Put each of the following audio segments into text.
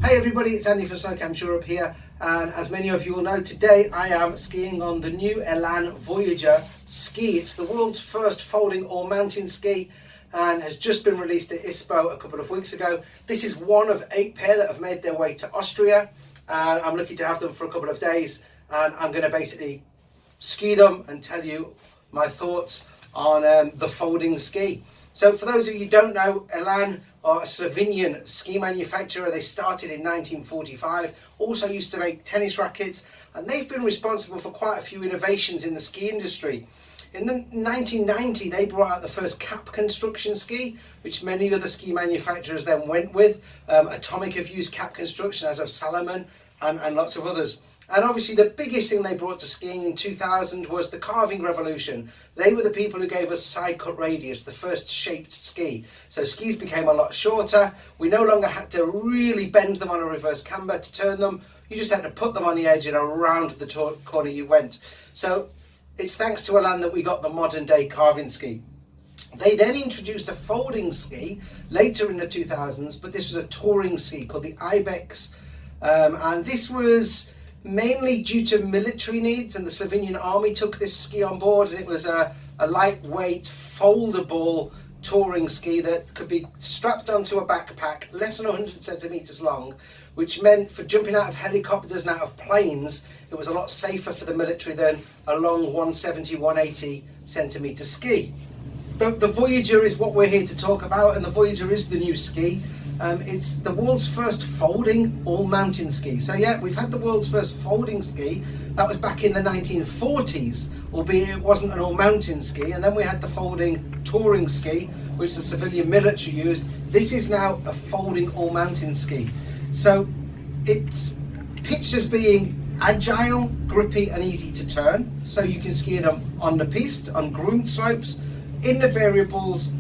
Hey everybody, it's Andy from Snow Camps Europe here, and as many of you will know, today I am skiing on the new Elan Voyager Ski. It's the world's first folding all-mountain ski and has just been released at ISPO a couple of weeks ago. This is one of 8 pair that have made their way to Austria, and I'm lucky to have them for a couple of days, and I'm going to basically ski them and tell you my thoughts on the folding ski. So for those of you who don't know, Elan are a Slovenian ski manufacturer. They started in 1945, also used to make tennis rackets, and they've been responsible for quite a few innovations in the ski industry. In 1990, they brought out the first cap construction ski, which many other ski manufacturers then went with. Atomic have used cap construction, as have Salomon and lots of others. And obviously the biggest thing they brought to skiing in 2000 was the carving revolution. They were the people who gave us side cut radius, the first shaped ski. So skis became a lot shorter. We no longer had to really bend them on a reverse camber to turn them. You just had to put them on the edge and around the corner you went. So it's thanks to Elan that we got the modern day carving ski. They then introduced a folding ski later in the 2000s, but this was a touring ski called the Ibex. And this was mainly due to military needs, and the Slovenian army took this ski on board, and it was a lightweight foldable touring ski that could be strapped onto a backpack less than 100 centimeters long, which meant for jumping out of helicopters and out of planes it was a lot safer for the military than a long 170, 180 centimeter ski. The Voyager is what we're here to talk about, and the Voyager is the new ski. It's the world's first folding all-mountain ski. So yeah, we've had the world's first folding ski. That was back in the 1940s, albeit it wasn't an all-mountain ski. And then we had the folding touring ski, which the civilian military used. This is now a folding all-mountain ski. So it's pitched as being agile, grippy and easy to turn. So you can ski it on the piste, on groomed slopes, in the variables.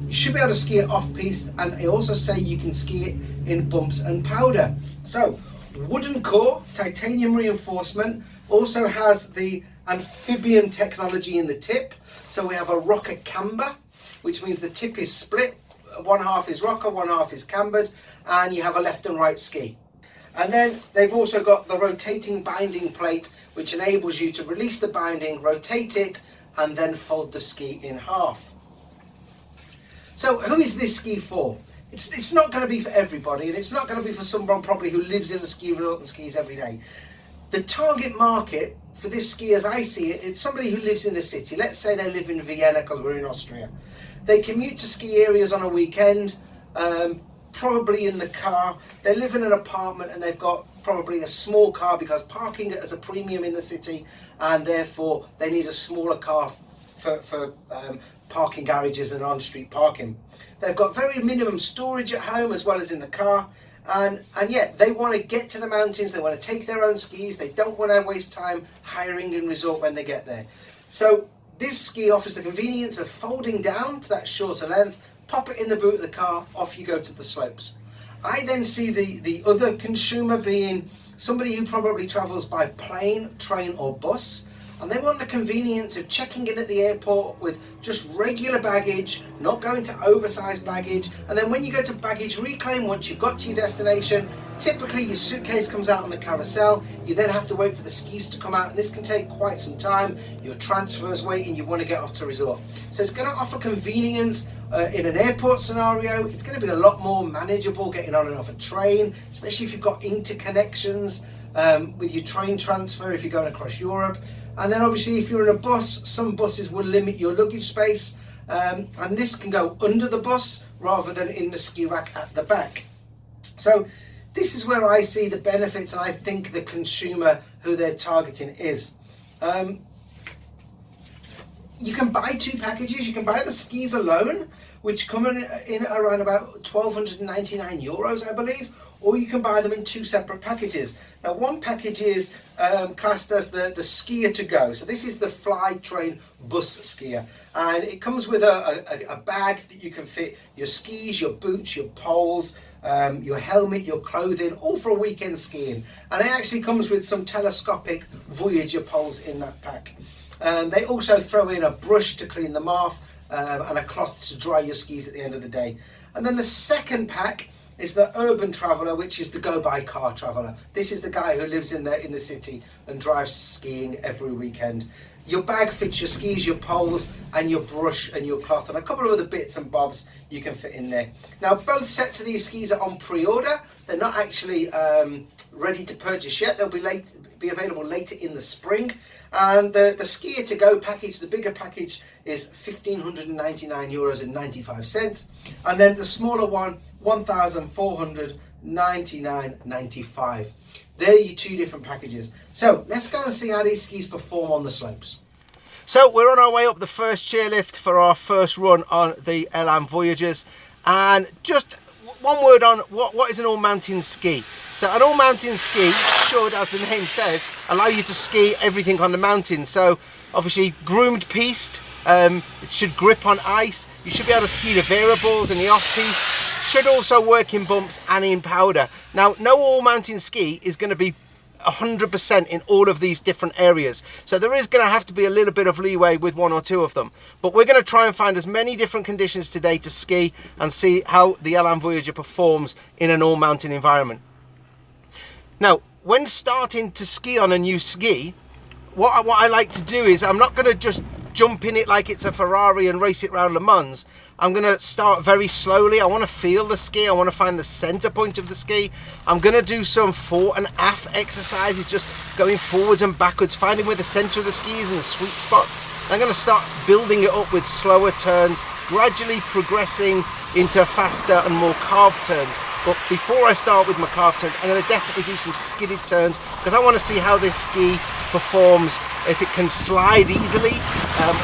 You should be able to ski it off-piste, and they also say you can ski it in bumps and powder. So, wooden core, titanium reinforcement, also has the amphibian technology in the tip. So we have a rocker camber, which means the tip is split. One half is rocker, one half is cambered, and you have a left and right ski. And then they've also got the rotating binding plate, which enables you to release the binding, rotate it, and then fold the ski in half. So who is this ski for? It's not going to be for everybody, and it's not going to be for someone probably who lives in a ski resort and skis every day. The target market for this ski, as I see it, it's somebody who lives in a city. Let's say they live in Vienna because we're in Austria. They commute to ski areas on a weekend, probably in the car. They live in an apartment and they've got probably a small car because parking is a premium in the city, and therefore they need a smaller car for parking garages and on-street parking. They've got very minimum storage at home as well as in the car, and yet they want to get to the mountains. They want to take their own skis. They don't want to waste time hiring a resort when they get there. So this ski offers the convenience of folding down to that shorter length, pop it in the boot of the car, off you go to the slopes. I then see the other consumer being somebody who probably travels by plane, train or bus, and they want the convenience of checking in at the airport with just regular baggage, not going to oversized baggage. And then when you go to baggage reclaim, once you've got to your destination, typically your suitcase comes out on the carousel. You then have to wait for the skis to come out, and this can take quite some time. Your transfer's waiting, you want to get off to resort. So it's going to offer convenience in an airport scenario. It's going to be a lot more manageable getting on and off a train, especially if you've got interconnections with your train transfer if you're going across Europe. And then obviously if you're in a bus, some buses will limit your luggage space, and this can go under the bus rather than in the ski rack at the back. So this is where I see the benefits, and I think the consumer who they're targeting is. You can buy 2 packages. You can buy the skis alone, which come in around about 1,299 euros, I believe, or you can buy them in 2 separate packages. Now, one package is classed as the skier to go. So this is the fly train bus skier, and it comes with a bag that you can fit your skis, your boots, your poles, your helmet, your clothing, all for a weekend skiing. And it actually comes with some telescopic Voyager poles in that pack. They also throw in a brush to clean them off, and a cloth to dry your skis at the end of the day. And then the second pack is the urban traveller, which is the go-by car traveller. This is the guy who lives in the city and drives skiing every weekend. Your bag fits your skis, your poles, and your brush and your cloth, and a couple of other bits and bobs you can fit in there. Now, both sets of these skis are on pre-order. They're not actually ready to purchase yet. They'll be available later in the spring. And the skier to go package, the bigger package, is €1,599.95, and then the smaller one, €1,499.95. There are your two different packages. So let's go and see how these skis perform on the slopes. So we're on our way up the first chairlift for our first run on the Elan Voyagers, and just one word on what is an all-mountain ski. So an all-mountain ski should, as the name says, allow you to ski everything on the mountain. So obviously groomed piste, it should grip on ice. You should be able to ski the variables and the off-piste. Should also work in bumps and in powder. Now, no all-mountain ski is going to be 100% in all of these different areas, so there is going to have to be a little bit of leeway with one or two of them, but we're going to try and find as many different conditions today to ski and see how the Elan Voyager performs in an all-mountain environment. Now, when starting to ski on a new ski, what I like to do is, I'm not going to just jump in it like it's a Ferrari and race it around Le Mans. I'm going to start very slowly. I want to feel the ski. I want to find the center point of the ski. I'm going to do some fore and aft exercises, just going forwards and backwards, finding where the center of the ski is and the sweet spot. I'm going to start building it up with slower turns, gradually progressing into faster and more carved turns. But before I start with my carved turns, I'm going to definitely do some skidded turns, because I want to see how this ski performs, if it can slide easily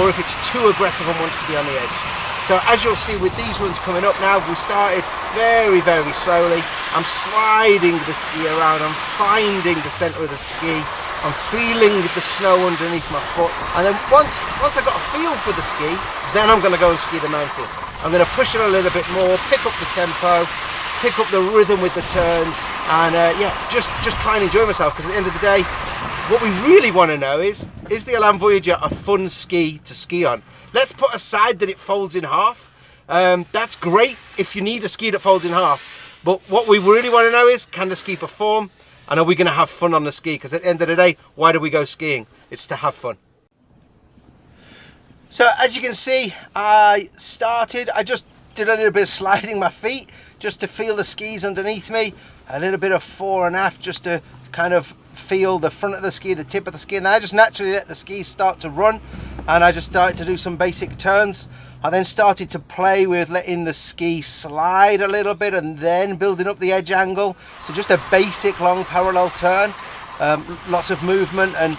or if it's too aggressive and wants to be on the edge. So as you'll see with these runs coming up now, we started very, very slowly. I'm sliding the ski around, I'm finding the center of the ski, I'm feeling the snow underneath my foot, and then once I've got a feel for the ski, then I'm going to go and ski the mountain. I'm going to push it a little bit more, pick up the tempo, pick up the rhythm with the turns, and yeah, just try and enjoy myself, because at the end of the day, what we really want to know is the Elan Voyager a fun ski to ski on? Let's put aside that it folds in half. That's great if you need a ski that folds in half, but what we really want to know is, can the ski perform, and are we going to have fun on the ski? Because at the end of the day, why do we go skiing? It's to have fun. So as you can see, I just did a little bit of sliding my feet just to feel the skis underneath me, a little bit of fore and aft just to kind of feel the front of the ski, the tip of the ski, and then I just naturally let the skis start to run, and I just started to do some basic turns. I then started to play with letting the ski slide a little bit and then building up the edge angle. So just a basic long parallel turn, lots of movement, and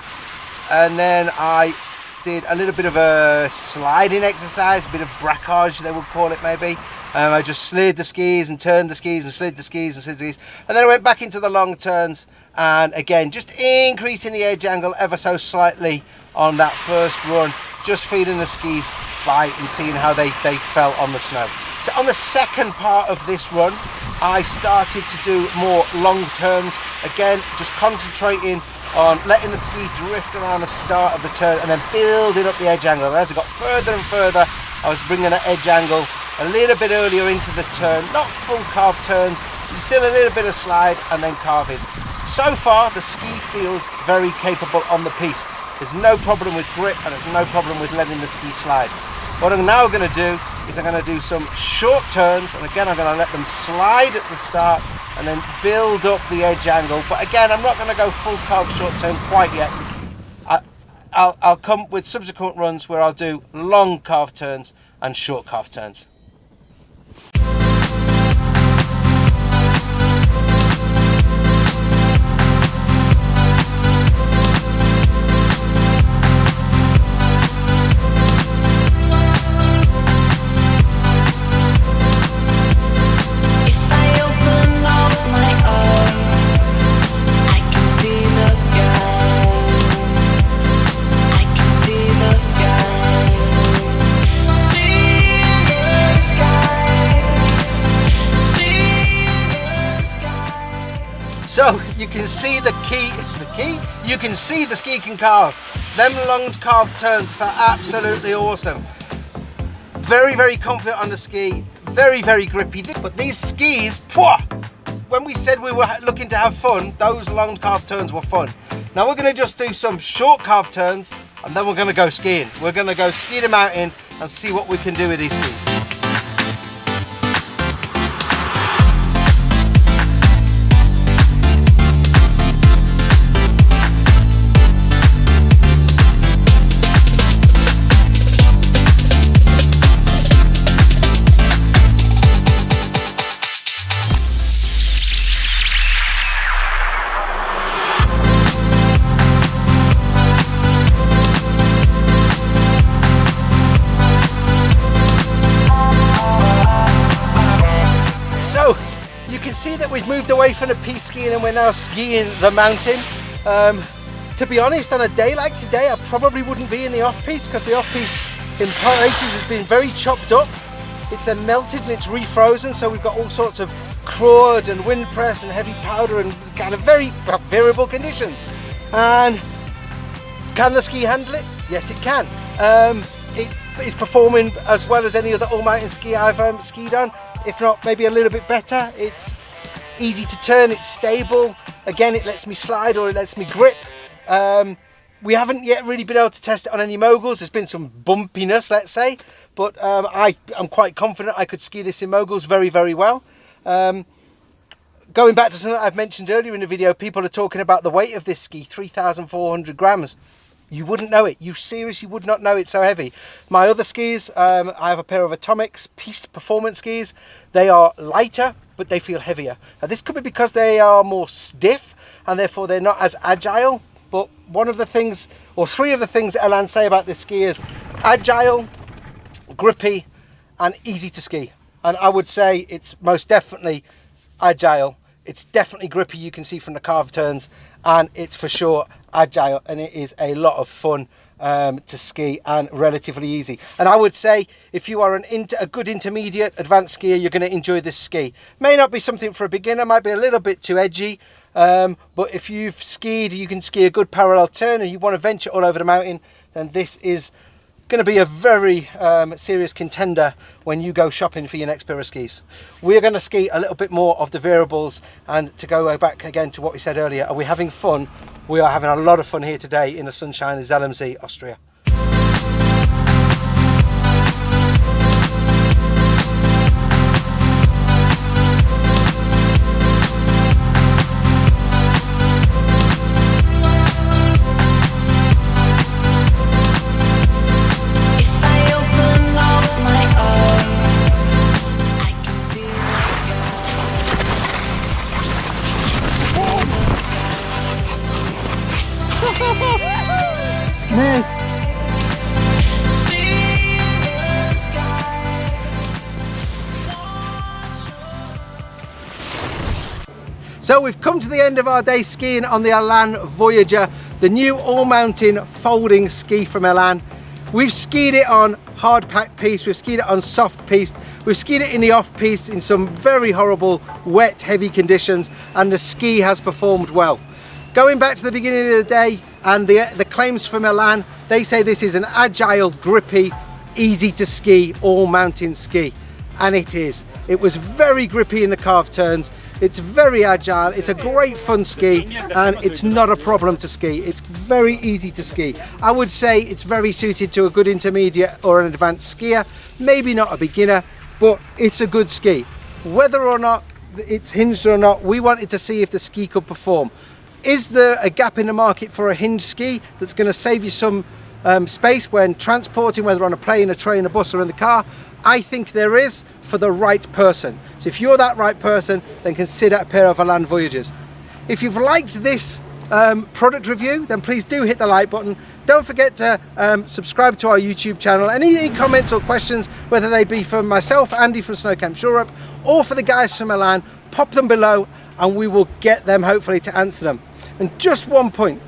then I did a little bit of a sliding exercise, a bit of braquage they would call it maybe. I just slid the skis and turned the skis and slid the skis and slid the skis, and then I went back into the long turns, and again just increasing the edge angle ever so slightly on that first run, just feeling the skis bite and seeing how they felt on the snow. So on the second part of this run, I started to do more long turns, again just concentrating on letting the ski drift around the start of the turn and then building up the edge angle. And as I got further and further, I was bringing that edge angle a little bit earlier into the turn, not full carved turns, but still a little bit of slide and then carving. So far the ski feels very capable on the piste. There's no problem with grip and there's no problem with letting the ski slide. What I'm now going to do is I'm going to do some short turns, and again I'm going to let them slide at the start and then build up the edge angle. But again, I'm not going to go full carved short turn quite yet. I'll come with subsequent runs where I'll do long carved turns and short carved turns. So you can see you can see the ski can carve. Them long carved turns felt absolutely awesome. Very, very confident on the ski, very, very grippy. But these skis, when we said we were looking to have fun, those long carved turns were fun. Now we're going to just do some short carved turns and then we're going to go skiing. We're going to go ski the mountain and see what we can do with these skis. See that we've moved away from the piste skiing and we're now skiing the mountain. To be honest, on a day like today I probably wouldn't be in the off-piste because the off-piste in places has been very chopped up. It's then melted and it's refrozen, so we've got all sorts of crud and wind press and heavy powder and kind of very variable conditions. And can the ski handle it? Yes, it can. It is performing as well as any other all-mountain ski I've skied on, if not maybe a little bit better. It's easy to turn, it's stable. Again, it lets me slide or it lets me grip. We haven't yet really been able to test it on any moguls. There's been some bumpiness, let's say, but I'm quite confident I could ski this in moguls very, very well. Going back to something that I've mentioned earlier in the video, people are talking about the weight of this ski, 3,400 grams. You wouldn't know it. You seriously would not know it's so heavy. My other skis, I have a pair of Atomics Piste Performance skis. They are lighter, but they feel heavier. Now this could be because they are more stiff and therefore they're not as agile. But one of the things, or three of the things that Elan say about this ski is agile, grippy, and easy to ski. And I would say it's most definitely agile. It's definitely grippy, you can see from the carved turns, and it's for sure agile, and it is a lot of fun to ski and relatively easy. And I would say if you are a good intermediate advanced skier, you're going to enjoy this ski. May not be something for a beginner, might be a little bit too edgy, but if you've skied, you can ski a good parallel turn and you want to venture all over the mountain, then this is going to be a very serious contender when you go shopping for your next pair of skis. We're going to ski a little bit more of the variables, and to go back again to what we said earlier, are we having fun? We are having a lot of fun here today in the sunshine of Zell, See Austria. So we've come to the end of our day skiing on the Elan Voyager, the new all-mountain folding ski from Elan. We've skied it on hard packed piste, we've skied it on soft piste, we've skied it in the off piste in some very horrible wet heavy conditions, and the ski has performed well. Going back to the beginning of the day and the claims from Elan, they say this is an agile, grippy, easy to ski all-mountain ski, and it is. It was very grippy in the carved turns. It's very agile, it's a great fun ski, and it's not a problem to ski. It's very easy to ski. I would say it's very suited to a good intermediate or an advanced skier, maybe not a beginner, but it's a good ski. Whether or not it's hinged or not, we wanted to see if the ski could perform. Is there a gap in the market for a hinged ski that's going to save you some space when transporting, whether on a plane, a train, a bus or in the car? I think there is, for the right person. So if you're that right person, then consider a pair of Elan Voyagers. If you've liked this product review, then please do hit the like button. Don't forget to subscribe to our YouTube channel. Any comments or questions, whether they be from myself, Andy from Snow Camps Europe, or for the guys from Elan, pop them below and we will get them hopefully to answer them. And just one point,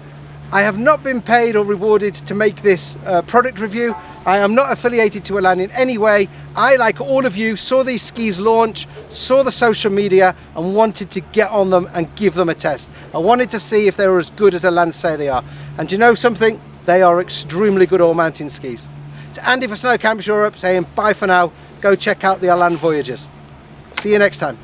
I have not been paid or rewarded to make this product review. I am not affiliated to Elan in any way. I, like all of you, saw these skis launch, saw the social media and wanted to get on them and give them a test. I wanted to see if they were as good as Elan say they are. And do you know something? They are extremely good all-mountain skis. It's Andy for Snow Camps Europe saying bye for now. go check out the Elan Voyagers. See you next time.